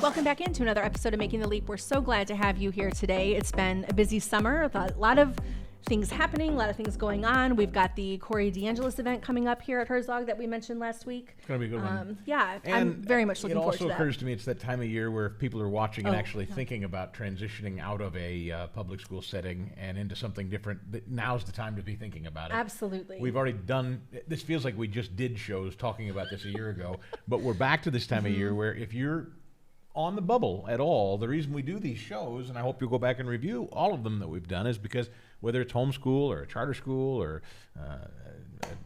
Welcome back into another episode of Making the Leap. We're so glad to have you here today. It's been a busy summer, a lot of things happening, a lot of things going on. We've got the Corey DeAngelis event coming up here at Herzog that we mentioned last week. It's going to be a good one. Yeah, And I'm very much looking forward to that. It also occurs to me it's that time of year where people are watching and actually thinking about transitioning out of a public school setting and into something different. Now's the time to be thinking about it. Absolutely. We've already done, this feels like we just did shows talking about this a year ago, but we're back to this time of year where if you're on the bubble at all, the reason we do these shows, and I hope you'll go back and review all of them that we've done, is because whether it's homeschool or a charter school or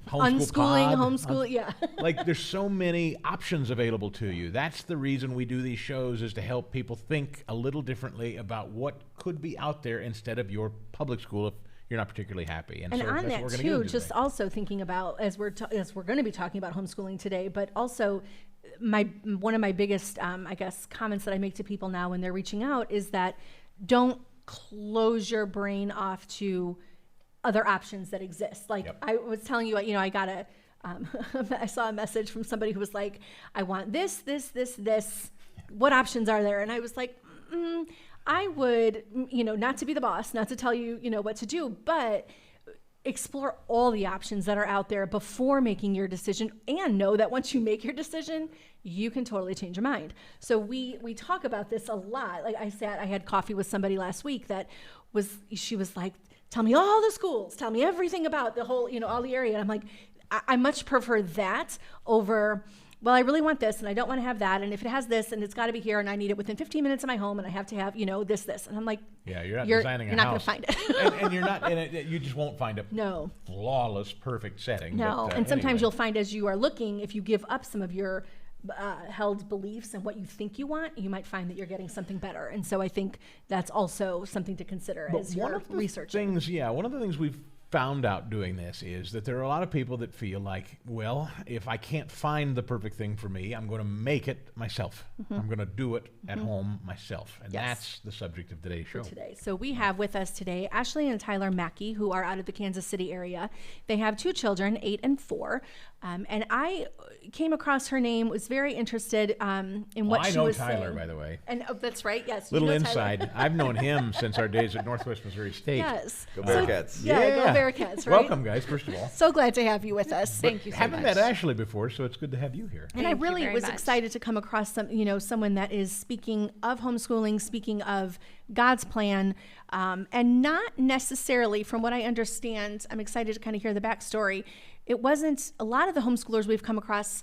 homeschool, yeah. Like there's so many options available to you. That's the reason we do these shows, is to help people think a little differently about what could be out there instead of your public school if you're not particularly happy. And so on that too, just also thinking about, as we're going to be talking about homeschooling today, but also one of my biggest, I guess, comments that I make to people now when they're reaching out is that don't close your brain off to other options that exist. Like I was telling you, I got I saw a message from somebody who was like, I want this. What options are there? And I was like, I would, not to be the boss, not to tell you, what to do, but explore all the options that are out there before making your decision, and know that once you make your decision, you can totally change your mind. So we talk about this a lot. Like I had coffee with somebody last week she was like, tell me all the schools, tell me everything about the whole, all the area. And I'm like, I much prefer that over, well, I really want this and I don't want to have that. And if it has this and it's got to be here and I need it within 15 minutes of my home and I have to have, this. And I'm like, yeah, you're not designing a house. You're not going to find it. and you're not, you just won't find a flawless, perfect setting. No, and sometimes you'll find as you are looking, if you give up some of your held beliefs and what you think you want, you might find that you're getting something better. And so I think that's also something to consider as you're researching. One of the things we've found out doing this is that there are a lot of people that feel like, well, if I can't find the perfect thing for me, I'm going to make it myself. I'm going to do it at home myself. And that's the subject of today's show. So we have with us today Ashley and Tyler Mackey, who are out of the Kansas City area. They have 2 children, 8 and 4. And I came across her name, was very interested in what she was saying. I know Tyler, by the way. And that's right, yes. Little inside. I've known him since our days at Northwest Missouri State. Yes. Go Bearcats. Go Bearcats, right? Welcome, guys, first of all. So glad to have you with us. Thank you so much. Haven't met Ashley before, so it's good to have you here. And I really was excited to come across someone that is speaking of homeschooling, speaking of God's plan, and not necessarily, from what I understand, I'm excited to kind of hear the backstory. It wasn't, a lot of the homeschoolers we've come across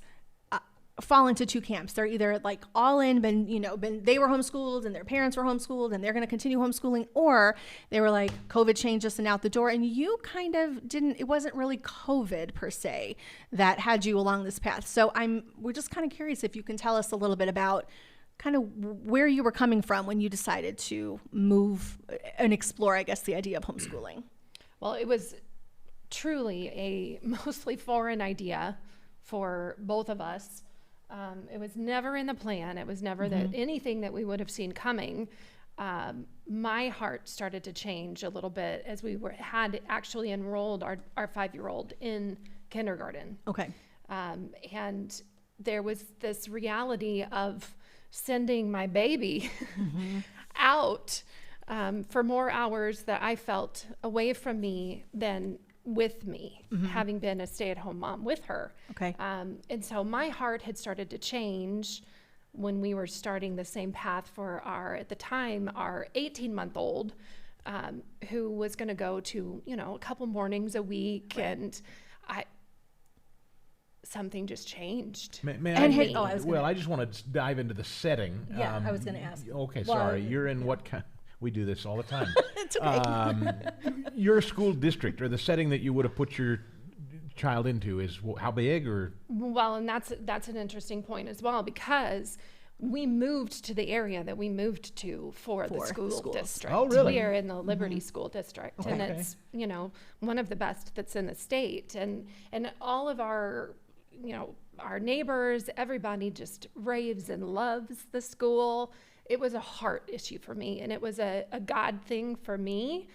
fall into 2 camps. They're either like all in, they were homeschooled and their parents were homeschooled and they're going to continue homeschooling, or they were like, COVID changed us and out the door. And you kind of it wasn't really COVID per se that had you along this path. So we're just kind of curious if you can tell us a little bit about kind of where you were coming from when you decided to move and explore, I guess, the idea of homeschooling. Well, it was truly a mostly foreign idea for both of us. It was never in the plan. It was never anything that we would have seen coming. My heart started to change a little bit as we had actually enrolled our 5-year-old in kindergarten. Okay. And there was this reality of sending my baby out for more hours that I felt away from me than with me, having been a stay-at-home mom with her. Okay. And so my heart had started to change when we were starting the same path for at the time, our 18-month-old, who was going to go to, a couple mornings a week. Right. And something just changed. I just want to dive into the setting. Yeah, I was going to ask. Okay, sorry. You're in what kind? We do this all the time. It's okay. Your school district, or the setting that you would have put your child into, is how big? Or well, and that's an interesting point as well, because we moved to the area that we moved to for the school district. Oh, really? We are in the Liberty School District, and it's one of the best that's in the state, and all of our our neighbors, everybody just raves and loves the school. It was a heart issue for me, and it was a God thing for me.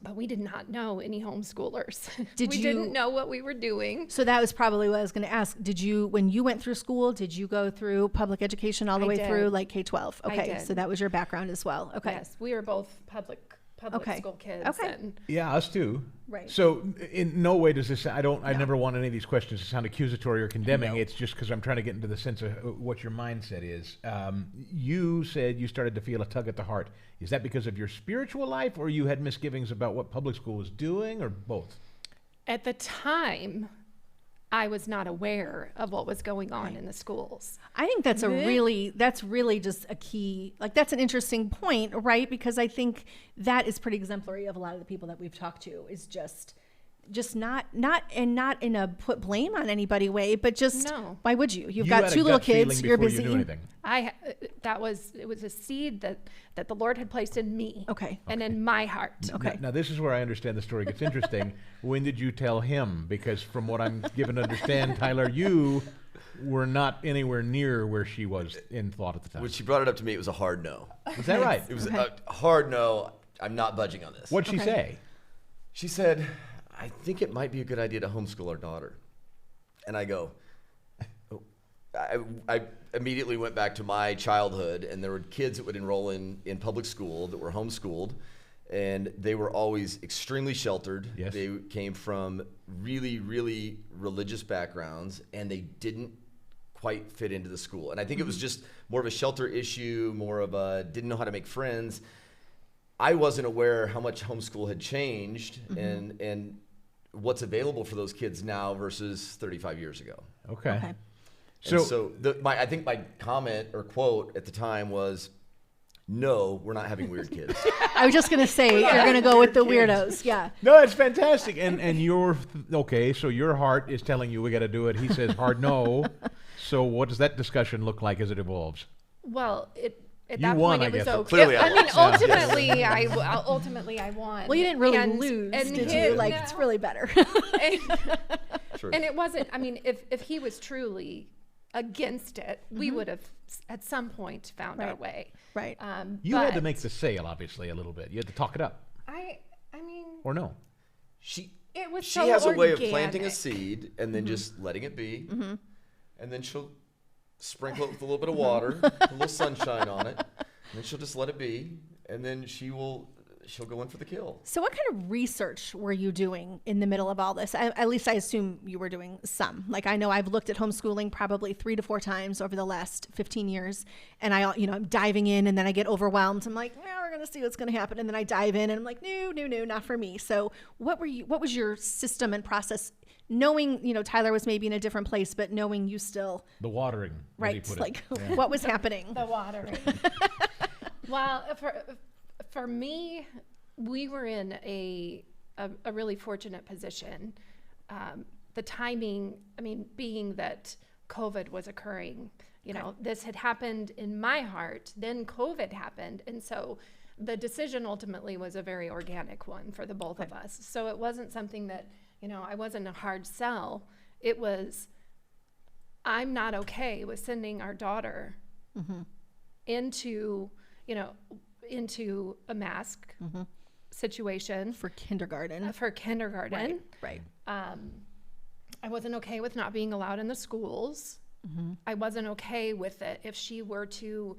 but we did not know any homeschoolers. Did we you- didn't know what we were doing. So that was probably what I was going to ask. When you went through school, did you go through public education all the I way did. through like K-12? I Okay. did. So that was your background as well. Okay. Yes, we were both public Okay. school kids. Okay. And Yeah, us too. Right. So in no way does this, I never want any of these questions to sound accusatory or condemning. No. It's just because I'm trying to get into the sense of what your mindset is. You said you started to feel a tug at the heart. Is that because of your spiritual life, or you had misgivings about what public school was doing, or both? at the time, I was not aware of what was going on in the schools. I think that's Then- that's really just a key, like that's an interesting point, right? Because I think that is pretty exemplary of a lot of the people that we've talked to, is just not in a put blame on anybody way, but just No. why would you? You've You got had a two little gut feeling kids, you're before busy. You knew anything. It was a seed that the Lord had placed in me. Okay. And in my heart. Okay. Now, this is where I understand the story gets interesting. When did you tell him? Because from what I'm given to understand, Tyler, you were not anywhere near where she was in thought at the time. When she brought it up to me, it was a hard no. Is that right? It was Okay. a hard no. I'm not budging on this. What'd she Okay. say? She said, I think it might be a good idea to homeschool our daughter. And I go, I immediately went back to my childhood, and there were kids that would enroll in public school that were homeschooled, and they were always extremely sheltered. Yes. They came from really, really religious backgrounds, and they didn't quite fit into the school. And I think it was just more of a shelter issue, more of a didn't know how to make friends. I wasn't aware how much homeschool had changed and what's available for those kids now versus 35 years ago. Okay. Okay. So I think my comment or quote at the time was, no, we're not having weird kids. I was just gonna say you're gonna go with the weirdos. Yeah. No, it's fantastic. And you're okay. So your heart is telling you we got to do it. He says hard no. So what does that discussion look like as it evolves? Well, at You that won, point I it was guess. okay. Clearly I I mean, lost. ultimately I won. Well, you didn't really And- lose, and did his- you? Like no. it's really better. True. And it wasn't, I mean, if he was truly against it, we would have at some point found our Right. way. Right. You had to But make the sale, obviously, a little bit. You had to talk it up, I mean, or no? it was She so has a way of planting a organic. seed and then just letting it be. And then she'll sprinkle it with a little bit of water, a little sunshine on it. And then she'll just let it be. And then she'll go in for the kill. So what kind of research were you doing in the middle of all this? At least I assume you were doing some. Like I know I've looked at homeschooling probably 3 to 4 times over the last 15 years. And I'm diving in and then I get overwhelmed. I'm like, we're going to see what's going to happen. And then I dive in and I'm like, no, not for me. So what was your system and process, knowing, Tyler was maybe in a different place, but knowing you still, The watering, as he right? put it. Like Yeah. what was happening? The watering. Well, for me, we were in a really fortunate position. The timing, I mean, being that COVID was occurring, this had happened in my heart, then COVID happened. And so the decision ultimately was a very organic one for the both of us. So it wasn't something that, I wasn't a hard sell. It was, I'm not okay with sending our daughter into a mask situation For kindergarten. for kindergarten. Right. I wasn't okay with not being allowed in the schools. I wasn't okay with it if she were to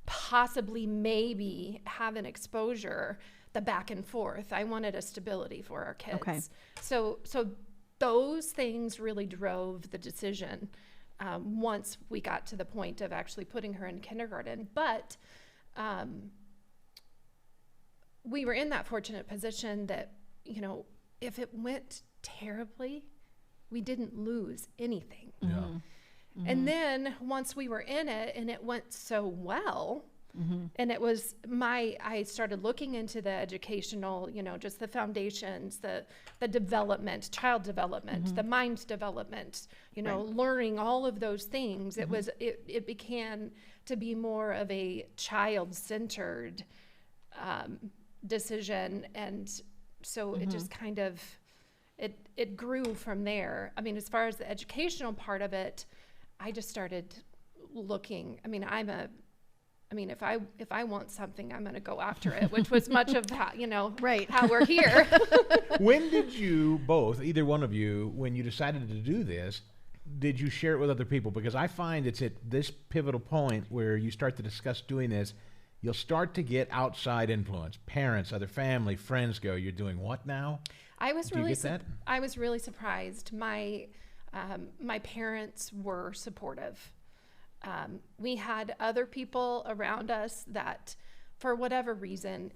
possibly maybe have an exposure, the back and forth. I wanted a stability for our kids. Okay. So those things really drove the decision once we got to the point of actually putting her in kindergarten. But we were in that fortunate position that, if it went terribly, we didn't lose anything. Yeah. And then once we were in it and it went so well, and it was I started looking into the educational, just the foundations, the development, child development, the mind development, learning all of those things. It began to be more of a child-centered decision. And so it just kind of, it grew from there. I mean, as far as the educational part of it, I just started looking. I mean, I'm a I mean, if I want something, I'm going to go after it, which was much of how, Right. how we're here. When did you both, either one of you, when you decided to do this, did you share it with other people? Because I find it's at this pivotal point where you start to discuss doing this, you'll start to get outside influence. Parents, other family, friends go, "You're doing what now?" I was Do you really get that? I was really surprised. My parents were supportive. We had other people around us that, for whatever reason,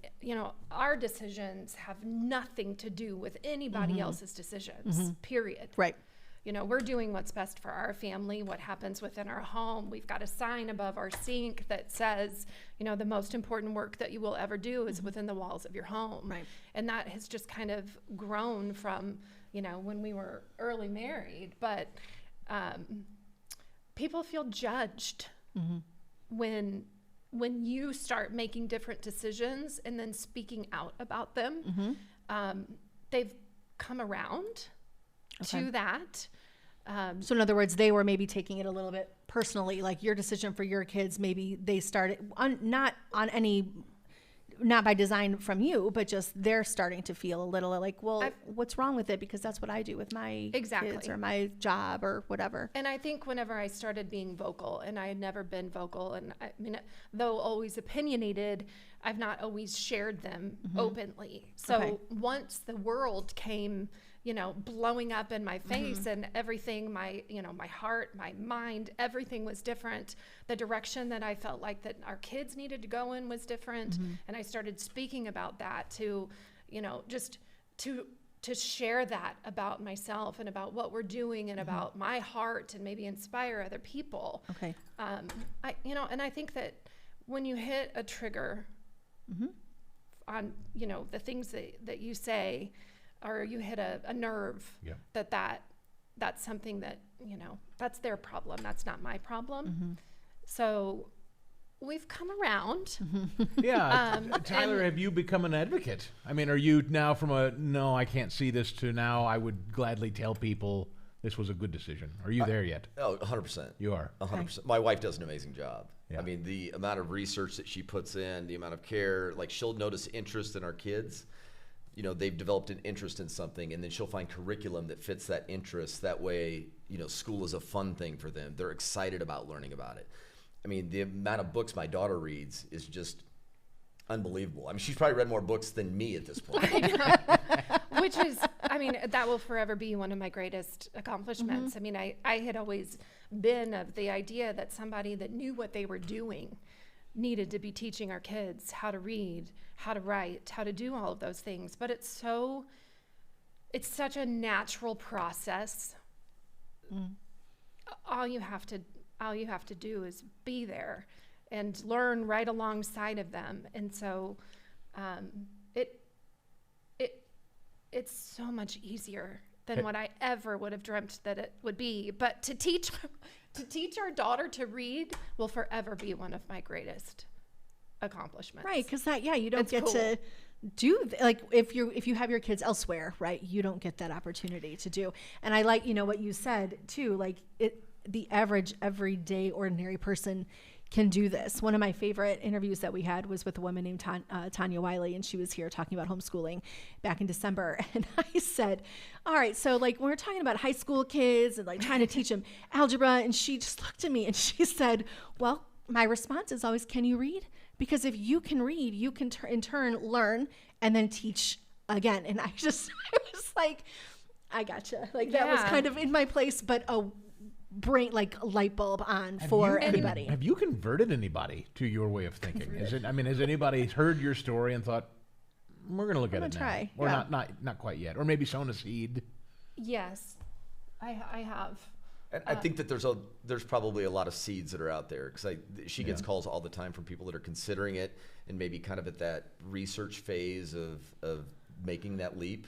our decisions have nothing to do with anybody else's decisions, period. Right. We're doing what's best for our family, what happens within our home. We've got a sign above our sink that says, the most important work that you will ever do is within the walls of your home. Right. And that has just kind of grown from, when we were early married. But people feel judged when you start making different decisions and then speaking out about them. They've come around to that. So in other words, they were maybe taking it a little bit personally, like your decision for your kids, maybe they started not by design from you, but just they're starting to feel a little like, well, what's wrong with it? Because that's what I do with my kids or my job or whatever. And I think whenever I started being vocal, and I had never been vocal, and I mean, though always opinionated, I've not always shared them openly. So once the world came, blowing up in my face and everything, my heart, my mind, everything was different. The direction that I felt like that our kids needed to go in was different. And I started speaking about that to, just to share that about myself and about what we're doing and about my heart and maybe inspire other people. Okay. And I think that when you hit a trigger on, the things that you say, or you hit a nerve, that's something that, that's their problem. That's not my problem. So we've come around. Yeah. Tyler, have you become an advocate? I mean, are you now from no, I can't see this, to now I would gladly tell people this was a good decision? Are you there yet? Oh, 100%. You are? 100%. My wife does an amazing job. Yeah. I mean, the amount of research that she puts in, the amount of care, like she'll notice interest in our kids. They've developed an interest in something, and then she'll find curriculum that fits that interest. That way, school is a fun thing for them. They're excited about learning about it. I mean, the amount of books my daughter reads is just unbelievable. I mean, she's probably read more books than me at this point. Which is, that will forever be one of my greatest accomplishments. I mean, I had always been of the idea that somebody that knew what they were doing needed to be teaching our kids how to read, how to write, how to do all of those things. But it's such a natural process. All you have to do is be there and learn right alongside of them. And so it's so much easier than what I ever would have dreamt that it would be. But to teach our daughter to read will forever be one of my greatest accomplishments. Right, because you don't It's get cool. to do like if you have your kids elsewhere, right? You don't get that opportunity to do. And I like what you said too. Like the average everyday ordinary person can do this. One of my favorite interviews that we had was with a woman named Tanya Wiley, and she was here talking about homeschooling back in December. And I said, all right, so like when we're talking about high school kids and like trying to teach them algebra, and she just looked at me and she said, well, my response is always, can you read? Because if you can read, you can in turn learn and then teach again. And I was like, I gotcha. Like that was kind of in my place, but brain like a light bulb on for everybody. Have you converted anybody to your way of thinking? Has anybody heard your story and thought, we're going to look at it now? Try. Or not quite yet. Or maybe sown a seed? Yes, I have. And I think that there's probably a lot of seeds that are out there, because she gets calls all the time from people that are considering it and maybe kind of at that research phase of making that leap.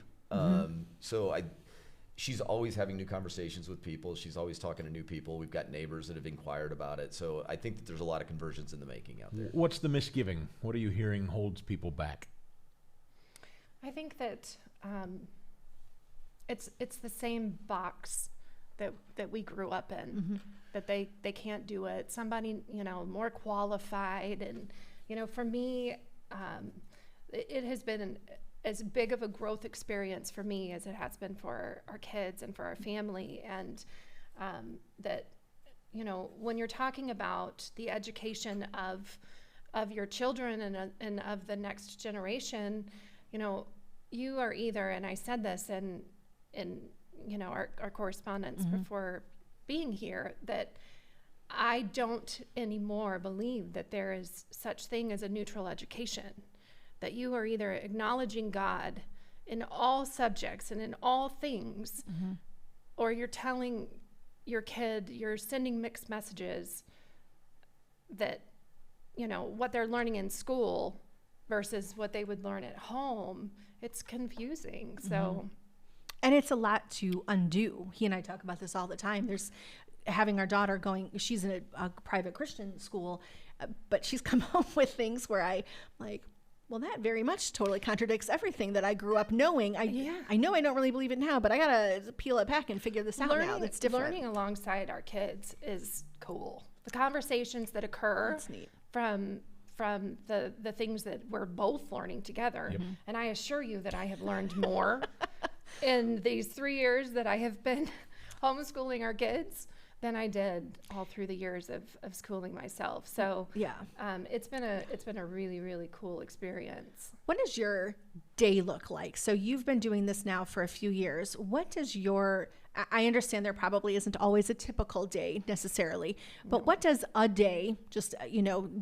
She's always having new conversations with people. She's always talking to new people. We've got neighbors that have inquired about it. So I think that there's a lot of conversions in the making out there. What's the misgiving? What are you hearing holds people back? I think that it's the same box that we grew up in, that they can't do it. Somebody, more qualified. And, for me, it has been as big of a growth experience for me as it has been for our kids and for our family. And that, when you're talking about the education of your children and of the next generation, you are either, and I said this in our correspondence before being here, that I don't anymore believe that there is such thing as a neutral education, that you are either acknowledging God in all subjects and in all things, or you're telling your kid, you're sending mixed messages that, what they're learning in school versus what they would learn at home. It's confusing. So, and it's a lot to undo. He and I talk about this all the time. There's having our daughter she's in a private Christian school, but she's come home with things where I'm like, well, that very much totally contradicts everything that I grew up knowing. I know I don't really believe it now, but I gotta peel it back and figure this out now. That's different. Learning alongside our kids is cool. The conversations that occur from the things that we're both learning together. And I assure you that I have learned more in these 3 years that I have been homeschooling our kids than I did all through the years of schooling myself. So it's been a really, really cool experience. What does your day look like? So you've been doing this now for a few years. What does I understand there probably isn't always a typical day necessarily, but what does a day just,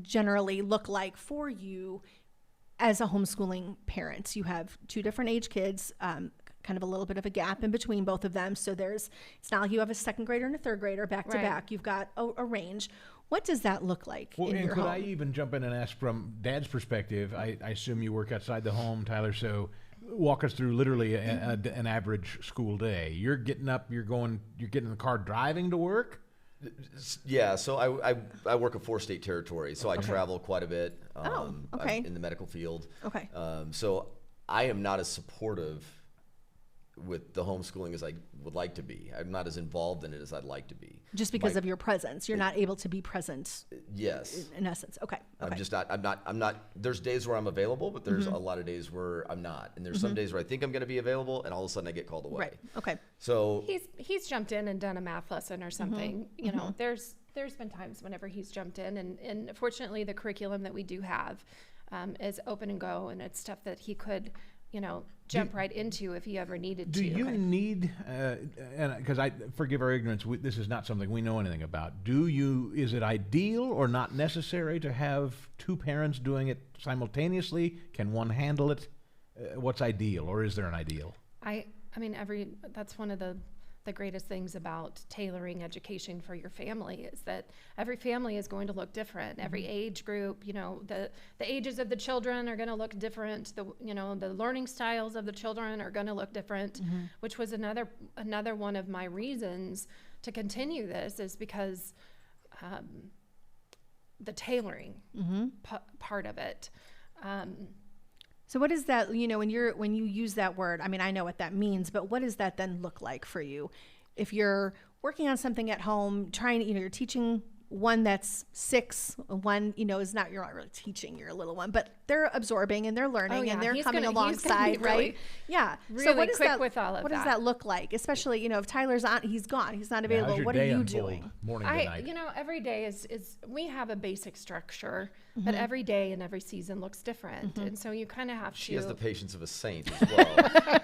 generally look like for you as a homeschooling parent? You have 2 different age kids, kind of a little bit of a gap in between both of them. So it's not like you have a 2nd grader and a 3rd grader back to back. You've got a range. What does that look like in your home? Could I even jump in and ask from Dad's perspective? I assume you work outside the home, Tyler, so walk us through literally an average school day. You're getting up, you're getting in the car driving to work? Yeah, so I work a 4-state territory, so I travel quite a bit I'm in the medical field. Okay. So I am not as supportive with the homeschooling as I would like to be. I'm not as involved in it as I'd like to be. Just because of your presence, you're not able to be present. Yes. In essence. Okay. I'm not, there's days where I'm available, but there's a lot of days where I'm not. And there's some days where I think I'm going to be available and all of a sudden I get called away. Right. Okay. So he's jumped in and done a math lesson or something. There's been times whenever he's jumped in, and fortunately the curriculum that we do have is open and go, and it's stuff that he could jump right into if he ever needed to. Do you need, and because I forgive our ignorance, this is not something we know anything about. Is it ideal or not necessary to have 2 parents doing it simultaneously? Can one handle it? What's ideal, or is there an ideal? I mean, that's one of the greatest things about tailoring education for your family is that every family is going to look different. Every age group, the ages of the children are going to look different. The learning styles of the children are going to look different, which was another one of my reasons to continue this, is because the tailoring part of it. So what is that, when you use that word, I mean, I know what that means, but what does that then look like for you? If you're working on something at home, you're teaching one that's 6, one, is not, you're not really teaching your little one, but they're absorbing and they're learning and they're coming alongside, right? Yeah. Really so what quick with all of that. What does that look like? Especially, if Tyler's on, he's gone, he's not available. What are you doing? Morning to night. Every day is we have a basic structure, but every day and every season looks different. And so you kind of have to. She has the patience of a saint as well.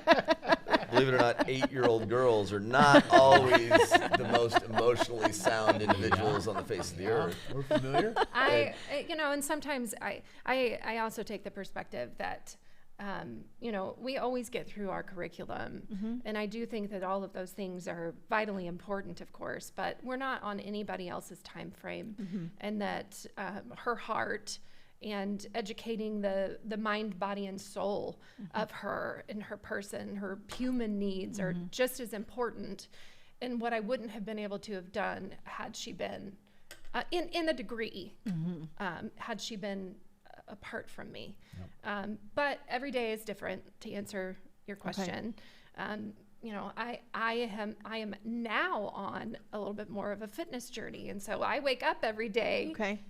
Believe it or not, 8-year-old girls are not always the most emotionally sound individuals on the face of the earth. We're familiar. And sometimes I also take the perspective that, we always get through our curriculum. And I do think that all of those things are vitally important, of course, but we're not on anybody else's time frame. And that her heart and educating the mind, body, and soul of her and her person, her human needs are just as important. And what I wouldn't have been able to have done had she been in the degree, had she been apart from me. But every day is different, to answer your question. I am now on a little bit more of a fitness journey, and so I wake up every day. Okay.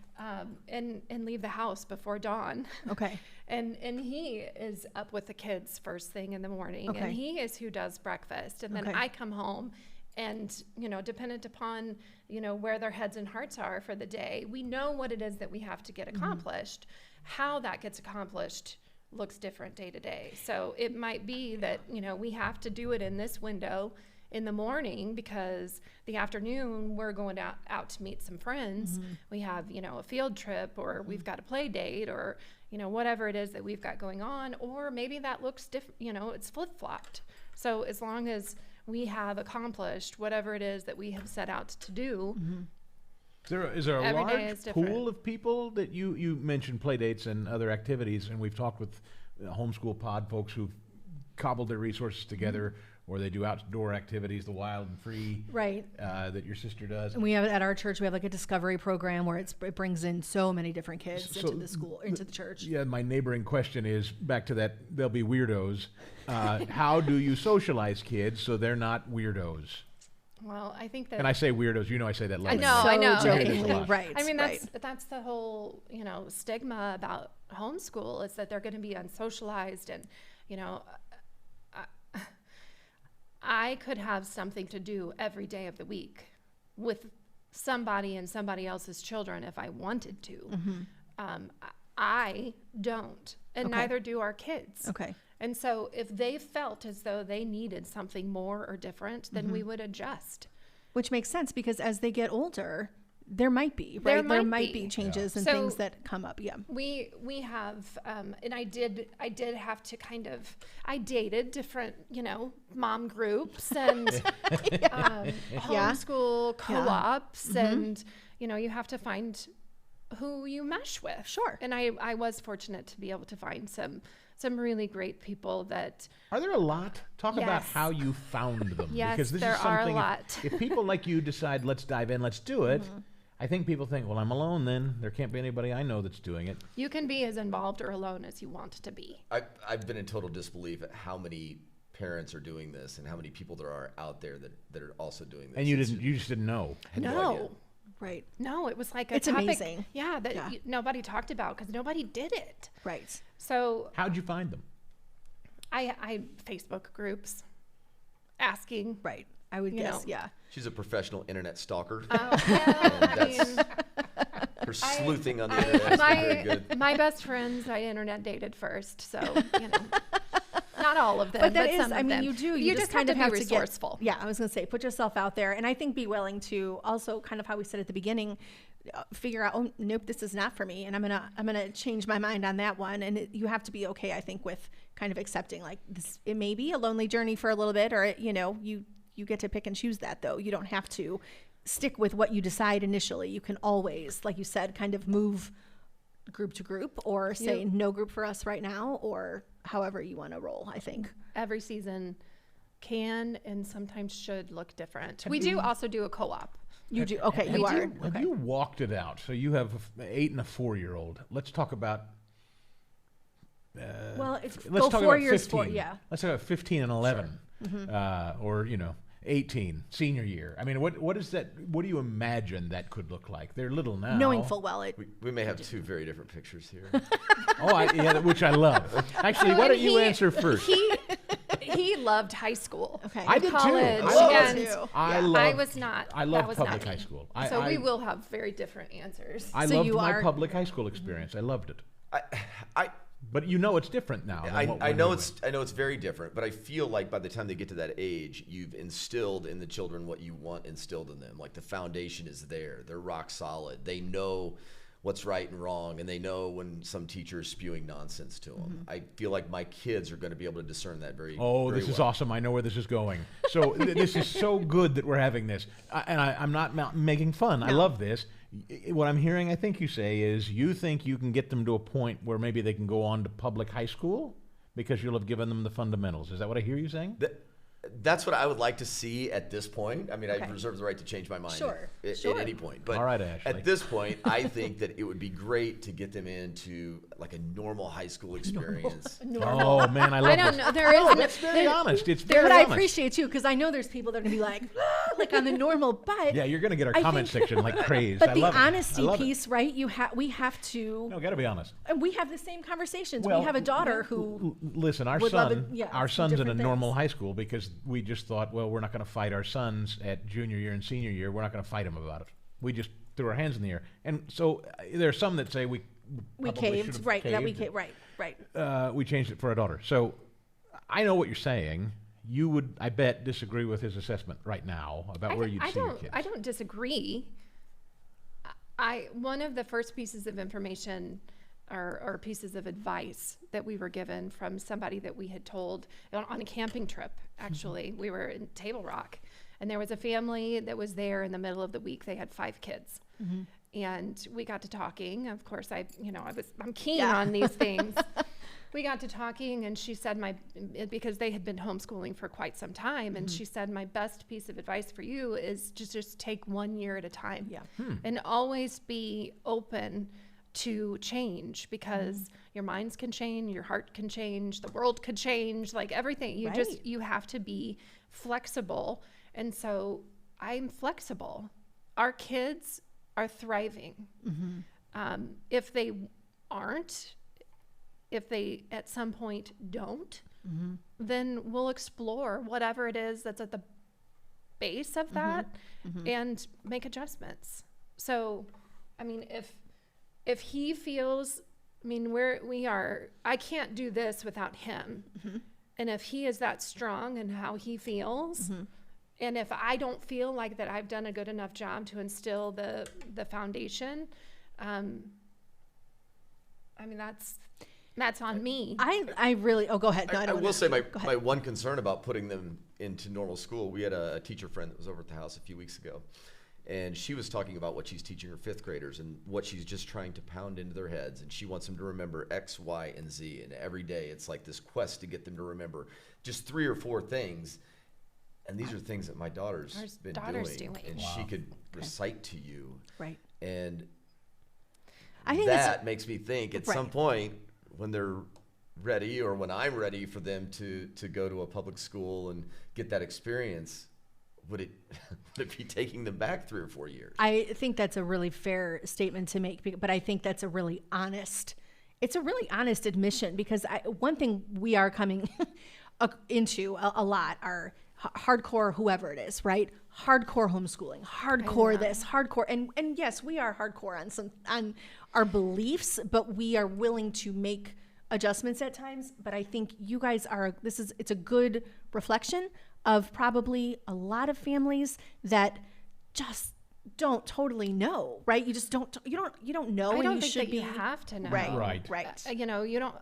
And leave the house before dawn. Okay. And he is up with the kids first thing in the morning. Okay. And he is who does breakfast. And then Okay. I come home and, dependent upon, where their heads and hearts are for the day, we know what it is that we have to get accomplished. How that gets accomplished looks different day to day. So it might be that, we have to do it in this window in the morning because the afternoon we're going out to meet some friends. We have, a field trip, or we've got a play date, or, whatever it is that we've got going on, or maybe that looks different, it's flip-flopped. So as long as we have accomplished whatever it is that we have set out to do, Is there a every day large is different. pool of people that you mentioned play dates and other activities, and we've talked with homeschool pod folks who've cobbled their resources together, or they do outdoor activities, the wild and free, Right. That your sister does. And we have at our church, we have like a discovery program where it brings in so many different kids So into the school, into the church. Yeah, my neighboring question is back to that. They'll be weirdos. How do you socialize kids so they're not weirdos? well, I think that And I say weirdos. I say that I lovingly. know, I know. So I hate it a jokingly, lot. right. I mean, right. that's the whole, stigma about homeschool is that they're going to be unsocialized, and, I could have something to do every day of the week with somebody and somebody else's children if I wanted to. I don't, and Okay. neither do our kids. Okay. And so if they felt as though they needed something more or different, then we would adjust. Which makes sense because as they get older, there might be, There right? There might might be. be changes and So- things that come up. Yeah. We have, and I did have to I dated different, mom groups and homeschool co-ops, and you have to find who you mesh with. Sure. And I was fortunate to be able to find some really great people that. Are there a lot? Talk about Yes. how you found them. Yes, because this there is are a something. lot. If people like you decide, let's dive in, let's do it. I think people think, well, I'm alone then. There can't be anybody I know that's doing it. You can be as involved or alone as you want to be. I've been in total disbelief at how many parents are doing this and how many people there are out there that are also doing this. And you just didn't know. had no idea. Right. No, it was like a It's topic, amazing. Yeah, that Yeah. Nobody talked about because nobody did it. Right. So How'd you find them? I Facebook groups asking. Right. I would You guess. know. Yeah. She's a professional internet stalker. Well, And I that's mean, her sleuthing on the internet has been very good. my best friends I internet dated first, so not all of them, But that some is, of I mean, them. you do. You just just kind have of to have be to resourceful. Yeah, I was going to say, put yourself out there, and I think be willing to also kind of how we said at the beginning, figure out, oh, nope, this is not for me, and I'm gonna change my mind on that one. And you have to be okay, I think, with kind of accepting like this. It may be a lonely journey for a little bit, or you get to pick and choose that though. You don't have to stick with what you decide initially. You can always, like you said, kind of move group to group, or say no group for us right now, or however you want to roll, I think. Every season can and sometimes should look different. We do also do a co-op. You do. Okay, Have you are. Have Okay. you walked it out? So you have an 8 and a 4-year-old. Let's talk about. Well, it's Let's go talk 4 about years 15. for, yeah. Let's talk about 15 and 11, or 18, senior year. I mean, what is that? What do you imagine that could look like? They're little now. Knowing full well it. We may have two very different pictures here. Yeah, which I love. Actually, why don't you answer first? He loved high school. Okay. I did too. College, I love and it. too. I I love. was not. I that love was public not me. high school. So we will have very different answers. I So loved you my are- public high school experience. I loved it. I But it's different now. than what I when know we it's very different, but I feel like by the time they get to that age, you've instilled in the children what you want instilled in them. Like the foundation is there; they're rock solid. They know what's right and wrong, and they know when some teacher is spewing nonsense to them. I feel like my kids are going to be able to discern that very. Oh, very this is well. awesome. I know where this is going. So this is so good that we're having this. I'm not making fun. I love this. What I'm hearing, I think you say, is you think you can get them to a point where maybe they can go on to public high school because you'll have given them the fundamentals. Is that what I hear you saying? that's what I would like to see at this point. I mean, I Okay. reserve the right to change my mind Sure, at sure. any point. But All right, Ashley. at this point, I think that it would be great to get them into like a normal high school experience. Oh man, I love I don't this. know. There is That's very honest. It's very But I honest. appreciate you because I know there's people that are gonna be like, like on the normal, but Yeah, you're gonna get our I comment think- section like crazy. but I the love it. I honesty love it. piece, right? We have to, No, gotta be honest. and we have the same conversations. Well, we have a daughter who Listen, our would love son, it- yeah, our some son's in a different normal things. high school because we just thought, well, we're not going to fight our sons at junior year and senior year. We're not going to fight them about it. We just threw our hands in the air. And so there are some that say we probably should caved, have right? That we caved. caved, right. We changed it for our daughter. So I know what you're saying. You would, I bet, disagree with his assessment right now about where you'd see your kids. I don't disagree. One of the first pieces of information or pieces of advice that we were given from somebody that we had told on a camping trip, actually. We were in Table Rock, and there was a family that was there in the middle of the week. They had 5 kids. And we got to talking. Of course, I'm keen on these things. We got to talking, and she said because they had been homeschooling for quite some time, and she said, my best piece of advice for you is to just take 1 year at a time. Yeah. And always be open to change, because your minds can change, your heart can change, the world could change, like everything. You have to be flexible. And so I'm flexible. Our kids are thriving. If they aren't, if they at some point don't, then we'll explore whatever it is that's at the base of that and make adjustments. So, I mean, if he feels, I mean, I can't do this without him. And if he is that strong in how he feels, and if I don't feel like that I've done a good enough job to instill the foundation, I mean, that's on me. I really. Oh, go ahead. No, I I don't will wanna- say go ahead. my one concern about putting them into normal school, we had a teacher friend that was over at the house a few weeks ago, and she was talking about what she's teaching her 5th graders and what she's just trying to pound into their heads. And she wants them to remember X, Y, and Z. And every day it's like this quest to get them to remember just 3 or 4 things. And these are things that my daughter's been doing. And she could recite to you. Right. And I think that makes me think at Right. some point when they're ready, or when I'm ready for them to go to a public school and get that experience, would it be taking them back 3 or 4 years? I think that's a really fair statement to make, but I think that's a really honest. It's a really honest admission, because one thing we are coming into a lot are hardcore, whoever it is, right? Hardcore homeschooling, hardcore this, hardcore, and yes, we are hardcore on our beliefs, but we are willing to make adjustments at times. But I think you guys it's a good reflection of probably a lot of families that just don't totally know, right? You just don't know. I and don't you think should that be you have to know. Right. You know, you don't.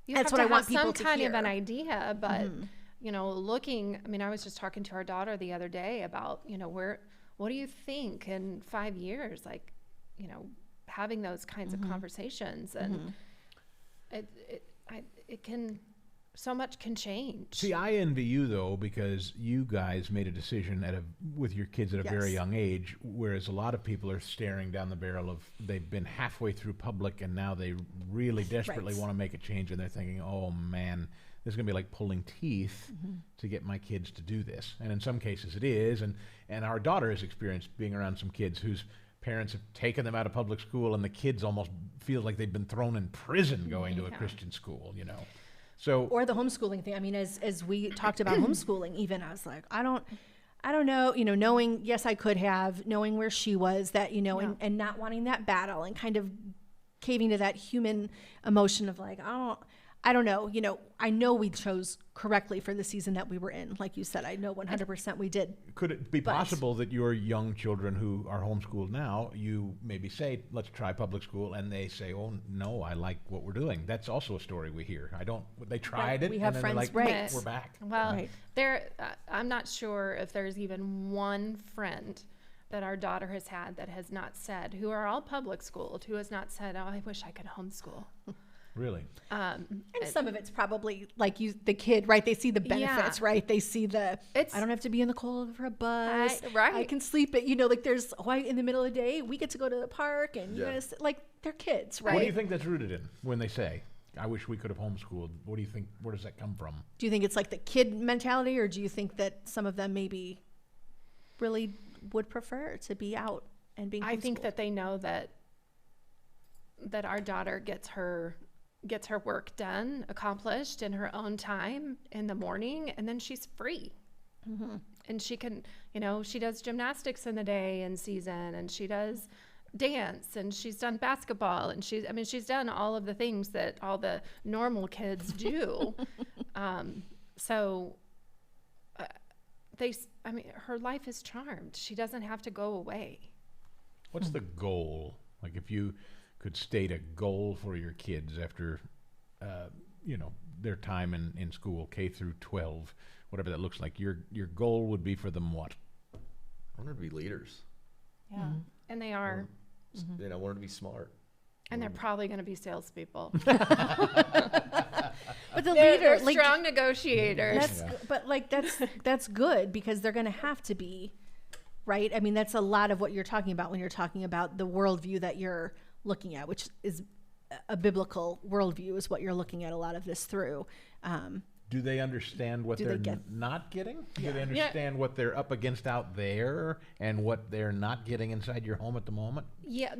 You That's have what to I want have people some to kind of an hear. idea, but you know, I mean, I was just talking to our daughter the other day about, you know, what do you think in 5 years? Like, you know, having those kinds of conversations, and so much can change. See, I envy you though, because you guys made a decision with your kids at a very Yes. young age, whereas a lot of people are staring down the barrel of they've been halfway through public and now they really desperately Right. want to make a change, and they're thinking, oh man, this is going to be like pulling teeth to get my kids to do this. And in some cases it is, and our daughter has experienced being around some kids whose parents have taken them out of public school, and the kids almost feel like they've been thrown in prison going to a Christian school, you know. So Or the homeschooling thing. I mean, as we talked about homeschooling, even I was like, I don't know, you know, knowing, yes, I could have, knowing where she was, that, you know, and not wanting that battle, and kind of caving to that human emotion of like, I don't know, you know, I know we chose correctly for the season that we were in. Like you said, I know 100% we did. could it be possible that your young children who are homeschooled now, you maybe say, let's try public school, and they say, oh no, I like what we're doing? That's also a story we hear. They tried it, We have and then friends, they're like, right. we're back. Well, Right. I'm not sure if there's even one friend that our daughter has had that has not said, who are all public schooled, who has not said, oh, I wish I could homeschool. Really? And some of it's probably like the kid, right? They see the benefits, right? They see I don't have to be in the cold for a bus. Right. I can sleep at, like there's, in the middle of the day, we get to go to the park and you guys, like they're kids, right? What do you think that's rooted in when they say, I wish we could have homeschooled? What do you think, where does that come from? Do you think it's like the kid mentality, or do you think that some of them maybe really would prefer to be out and being homeschooled? I think that they know that our daughter gets her work done, accomplished in her own time in the morning, and then she's free. Mm-hmm. And she can, she does gymnastics in the day in season, and she does dance, and she's done basketball, and she's done all of the things that all the normal kids do. Her life is charmed. She doesn't have to go away. What's the goal? Like if you could state a goal for your kids after, their time in school, K through 12, whatever that looks like, your goal would be for them what? I want her to be leaders. Yeah, mm-hmm. And they are. I want her to be smart. And they're probably going to be salespeople. But they're strong negotiators. But that's good, because they're going to have to be, right? I mean, that's a lot of what you're talking about when you're talking about the worldview that you're looking at, which is a biblical worldview, is what you're looking at a lot of this through. Do they understand what they're not getting? Yeah. Do they understand what they're up against out there and what they're not getting inside your home at the moment? Yeah,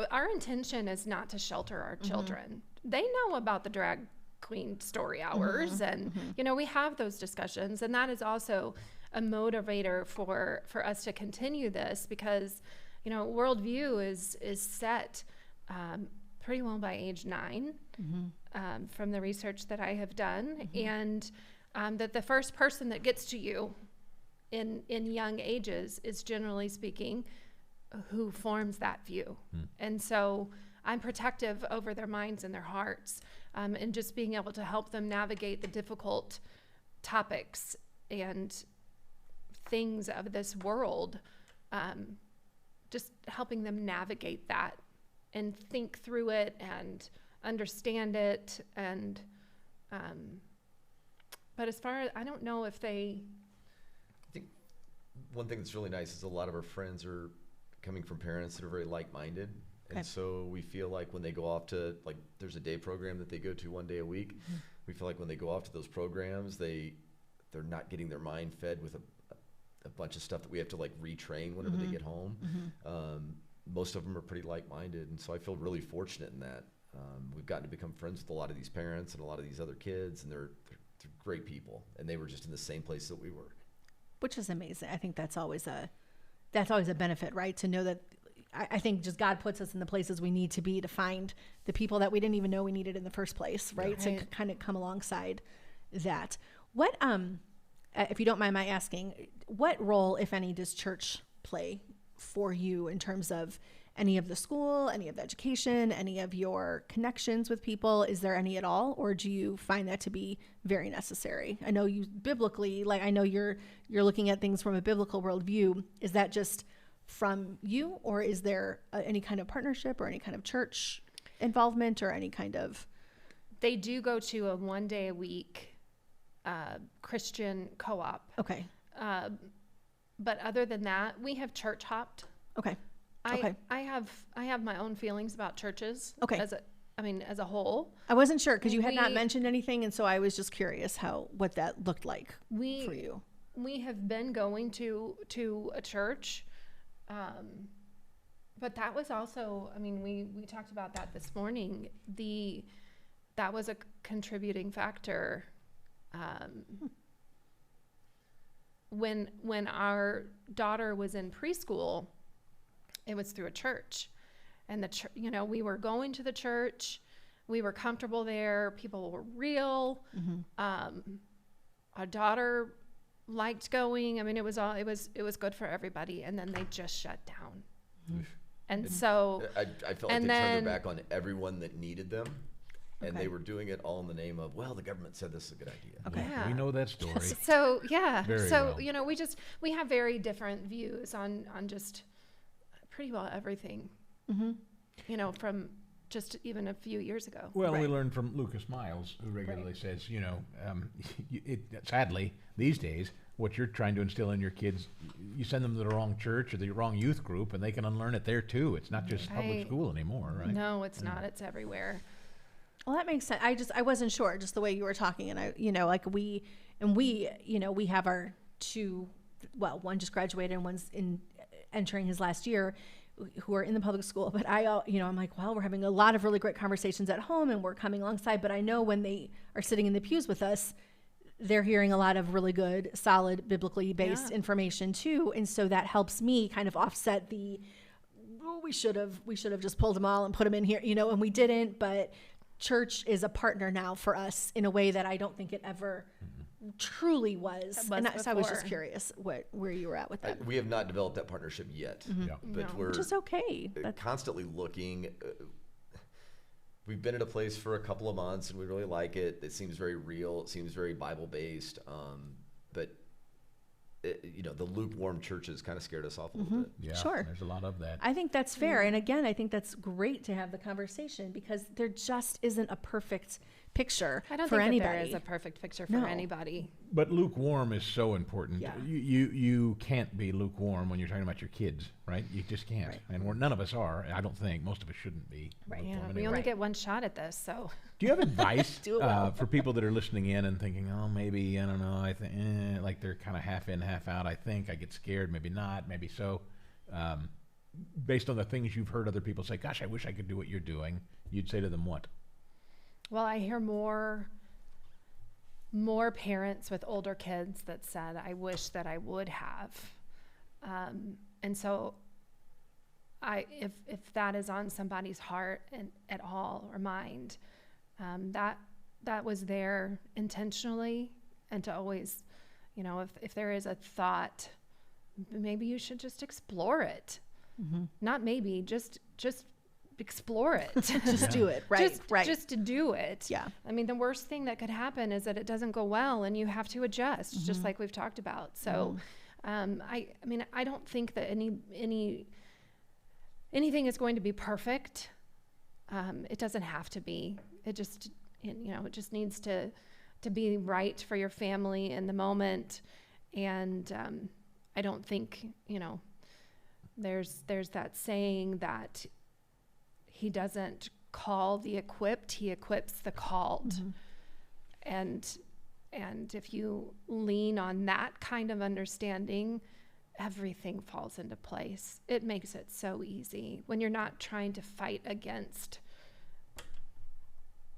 our intention is not to shelter our children. They know about the drag queen story hours, and we have those discussions, and that is also a motivator for us to continue this, because worldview is set pretty well by age 9, from the research that I have done, and that the first person that gets to you in young ages is, generally speaking, who forms that view. And so I'm protective over their minds and their hearts, and just being able to help them navigate the difficult topics and things of this world, just helping them navigate that and think through it and understand it. And but as far as, I don't know if I think one thing that's really nice is a lot of our friends are coming from parents that are very like-minded. Okay. And so we feel like when they go off to, like, there's a day program that they go to one day a week. We feel like when they go off to those programs, they're not getting their mind fed with a bunch of stuff that we have to like retrain whenever they get home. Most of them are pretty like-minded, and so I feel really fortunate in that. We've gotten to become friends with a lot of these parents and a lot of these other kids, and they're great people, and they were just in the same place that we were. Which is amazing. I think that's always a benefit, right? To know that, I think just God puts us in the places we need to be to find the people that we didn't even know we needed in the first place, right? To kind of come alongside that. What, if you don't mind my asking, what role, if any, does church play for you in terms of any of the school, any of the education, any of your connections with people? Is there any at all, or do you find that to be very necessary? I know you biblically, like I know you're looking at things from a biblical worldview. Is that just from you, or is there any kind of partnership or any kind of church involvement or any kind of? They do go to a 1 day a week Christian co-op. Okay. But other than that, we have church hopped. Okay. I have my own feelings about churches. Okay. As a whole. I wasn't sure because you had not mentioned anything, and so I was just curious what that looked like for you. We have been going to a church, but that was also, we talked about that this morning. That was a contributing factor. When our daughter was in preschool, it was through a church, and we were going to the church. We were comfortable there. People were real. Our daughter liked going. It was good for everybody. And then they just shut down. And so I felt like they turned their back on everyone that needed them. And they were doing it all in the name of, well, the government said this is a good idea. Okay. Yeah. We know that story. So, yeah. Very so, well. We have very different views on just pretty well everything. From just even a few years ago. Well, we Right. learned from Lucas Miles, who regularly says, sadly, these days, what you're trying to instill in your kids, you send them to the wrong church or the wrong youth group, and they can unlearn it there too. It's not just public Right. school anymore, right? No, it's not. It's everywhere. Well, that makes sense. I wasn't sure, just the way you were talking, and we have our two, well, one just graduated and one's entering his last year, who are in the public school. But I'm like, well, we're having a lot of really great conversations at home, and we're coming alongside. But I know when they are sitting in the pews with us, they're hearing a lot of really good, solid, biblically based information too, and so that helps me kind of offset the, we should have just pulled them all and put them in here, and we didn't. But church is a partner now for us in a way that I don't think it ever truly was. It was And so I was just before. curious where you were at with that. We have not developed that partnership yet, Yeah. but No. we're Which is okay. That's constantly looking. We've been at a place for a couple of months and we really like it. It seems very real. It seems very Bible based. But the lukewarm churches kind of scared us off a little bit. Yeah, Sure. there's a lot of that. I think that's fair. And again, I think that's great to have the conversation because there just isn't a perfect picture I don't for think anybody. that there is a perfect picture for No. anybody. But lukewarm is so important. Yeah. You can't be lukewarm when you're talking about your kids, right? You just can't. Right. And none of us are. I don't think. Most of us shouldn't be. Right. lukewarm Yeah, we anyway. only Right. get one shot at this, so Do you have advice Do it well. for people that are listening in and thinking, oh, maybe, I don't know, I think, like they're kind of half in, half out, I think, I get scared, maybe not, maybe so. Based on the things you've heard other people say, gosh, I wish I could do what you're doing, you'd say to them what? well, I hear more parents with older kids that said, I wish that I would have. And so if that is on somebody's heart and at all or mind, that was there intentionally, and to always, if there is a thought, maybe you should just explore it. Not maybe, just explore it. Just do it. Right. Just to do it. Yeah. I mean, the worst thing that could happen is that it doesn't go well and you have to adjust, just like we've talked about. So, I don't think that anything is going to be perfect. It doesn't have to be. It just needs to be right for your family in the moment. And I don't think, there's that saying that he doesn't call the equipped, he equips the called. And if you lean on that kind of understanding, everything falls into place. It makes it so easy when you're not trying to fight against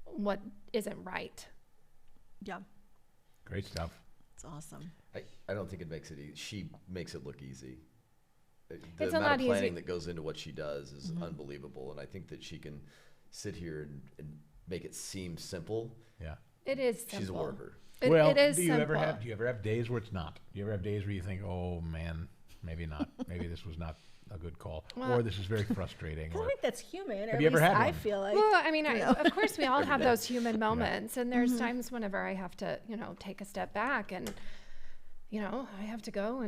what isn't right. Yeah. Great stuff. It's awesome. I don't think it makes it easy. She makes it look easy. The It's a amount lot of planning easy- that goes into what she does is unbelievable, and I think that she can sit here and make it seem simple. Yeah. It is simple. She's a worker. It is do you simple. do you ever have days where it's not? Do you ever have days where you think, oh man, maybe not, maybe this was not a good call, Well- or this is very frustrating? I Or, think that's human. Or Have at you ever least had I one? feel like. Well, I mean, you know. of course we all have those human moments, and there's times whenever I have to, take a step back and, I have to go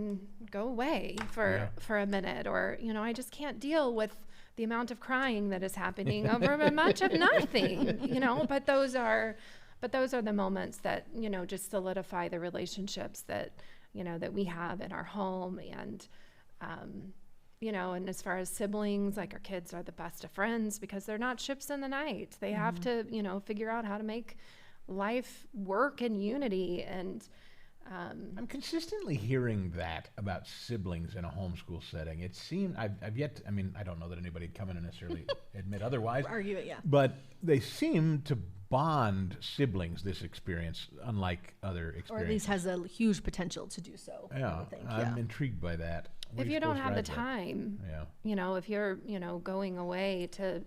away for a minute, or, I just can't deal with the amount of crying that is happening over much of nothing, but those are the moments that, just solidify the relationships that, that we have in our home. And, and as far as siblings, like our kids are the best of friends because they're not ships in the night. They have to, figure out how to make life work in unity. And, I'm consistently hearing that about siblings in a homeschool setting. It seemed I've yet to, I don't know that anybody'd come in and necessarily admit otherwise. Argue it, yeah. But they seem to bond siblings, this experience, unlike other experiences. Or at least has a huge potential to do so. I Yeah, would think. I'm intrigued by that. What if do you don't suppose have the drives that? time, Yeah. if you're, going away to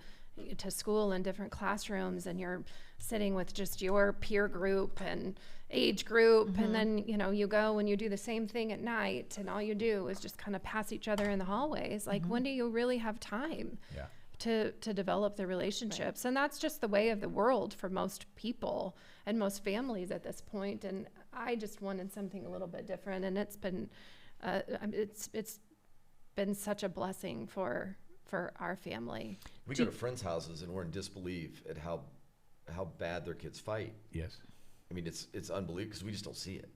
school in different classrooms and you're sitting with just your peer group and age group, and then, you go and you do the same thing at night and all you do is just kind of pass each other in the hallways. Like, when do you really have time Yeah. to develop the relationships? And that's just the way of the world for most people and most families at this point. And I just wanted something a little bit different, and it's been such a blessing for for our family. We go to friends' houses and we're in disbelief at how bad their kids fight. Yes. I mean, it's unbelievable because we just don't see it.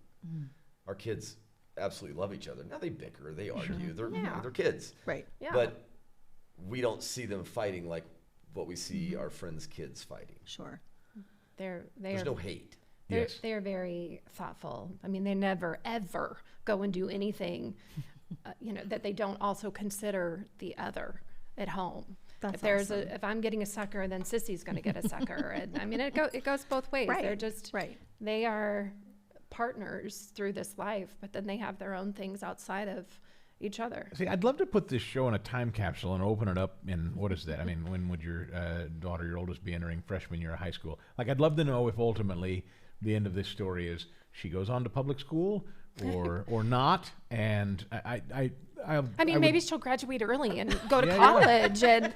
Our kids absolutely love each other. Now they bicker, they argue, they're kids. Right. Yeah. But we don't see them fighting like what we see our friends' kids fighting. Sure. There's no hate. They're very thoughtful. I mean, they never ever go and do anything, that they don't also consider the other at home. That's If I'm getting a sucker, then Sissy's going to get a sucker. And I mean, it goes both ways. Right. They're just they are partners through this life, but then they have their own things outside of each other. See, I'd love to put this show in a time capsule and open it up in, what is that? I mean, when would your daughter, your oldest, be entering freshman year of high school? Like, I'd love to know if ultimately the end of this story is she goes on to public school or not. And I mean, maybe she'll graduate early and go to college, and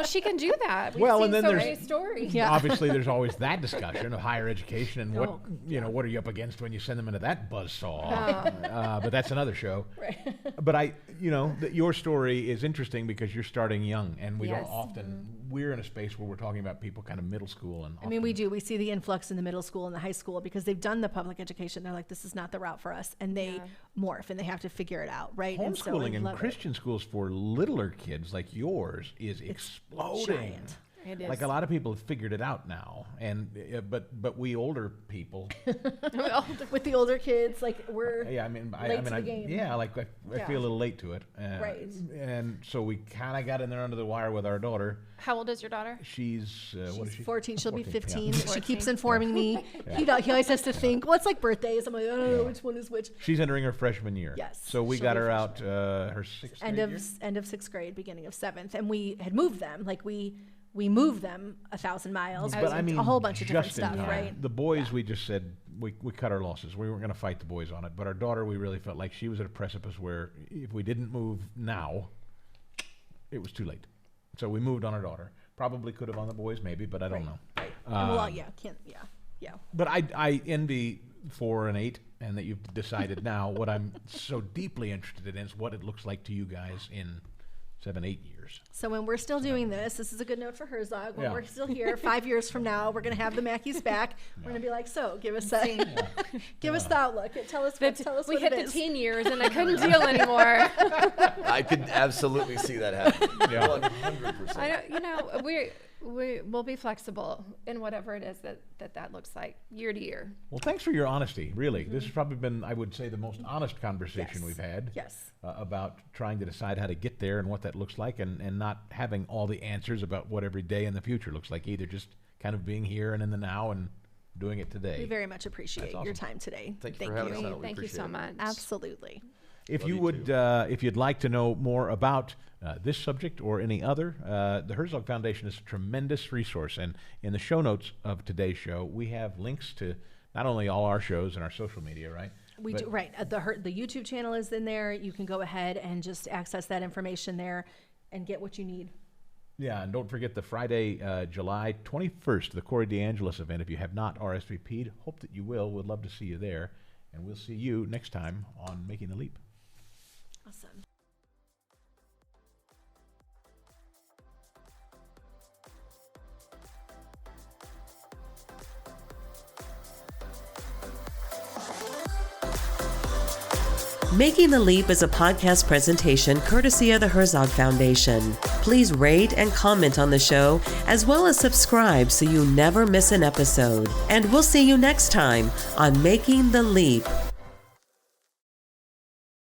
she can do that. We've seen and then so there's many stories. obviously there's always that discussion of higher education and what are you up against when you send them into that buzzsaw? But that's another show. Right. But your story is interesting because you're starting young, and we don't Yes. often we're in a space where we're talking about people kind of middle school and. I mean, we do. We see the influx in the middle school and the high school because they've done the public education. They're like, this is not the route for us, and they morph and they have to figure it out, right? And so I Homeschooling in love it. Christian schools for littler kids like yours is exploding. giant. It is. Like a lot of people have figured it out now, and but we older people, With the older kids, like we're I game. I feel a little late to it, Right. And so we kind of got in there under the wire with our daughter. How old is your daughter? She's what is she? 14. She'll be 14, 15. yeah. She keeps informing me. He always has to think. Well, it's like birthdays. I'm like, I don't know which one is which. She's entering her freshman year. Yes, So we she'll got be a her out her sixth End grade year? of sixth grade, beginning of seventh, and we had moved them. Like we moved them 1,000 miles. But I mean, a whole bunch of different just in stuff, time. right? The boys, we just said we cut our losses. We weren't going to fight the boys on it. But our daughter, we really felt like she was at a precipice where if we didn't move now, it was too late. So we moved on our daughter. Probably could have on the boys, maybe, but I don't know. But I envy 4 and 8, and that you've decided now. What I'm so deeply interested in is what it looks like to you guys in 7, 8 years. So when we're still doing this is a good note for Herzog. When Yeah. we're still here, 5 years from now, we're going to have the Mackeys back. We're going to be like, so give us give us the outlook. Tell us what We it hit the is. teen years, and I couldn't deal anymore. I could absolutely see that happen. Yeah. 100%. We'll be flexible in whatever it is that looks like year to year. Well, thanks for your honesty, really. This has probably been, I would say, the most honest conversation Yes. we've had. Yes. About trying to decide how to get there and what that looks like, and not having all the answers about what every day in the future looks like, either just kind of being here and in the now and doing it today. We very much appreciate That's your awesome. time today. Thank you for having us out. We Thank you appreciate so it. much. Absolutely. If Love you you would, if you'd like to know more about this subject or any other, the Herzog Foundation is a tremendous resource. And in the show notes of today's show, we have links to not only all our shows and our social media, right? We do, right. The YouTube channel is in there. You can go ahead and just access that information there and get what you need. Yeah, and don't forget the Friday, July 21st, the Corey DeAngelis event. If you have not RSVP'd, hope that you will. We'd love to see you there. And we'll see you next time on Making the Leap. Awesome. Making the Leap is a podcast presentation courtesy of the Herzog Foundation. Please rate and comment on the show, as well as subscribe so you never miss an episode. And we'll see you next time on Making the Leap.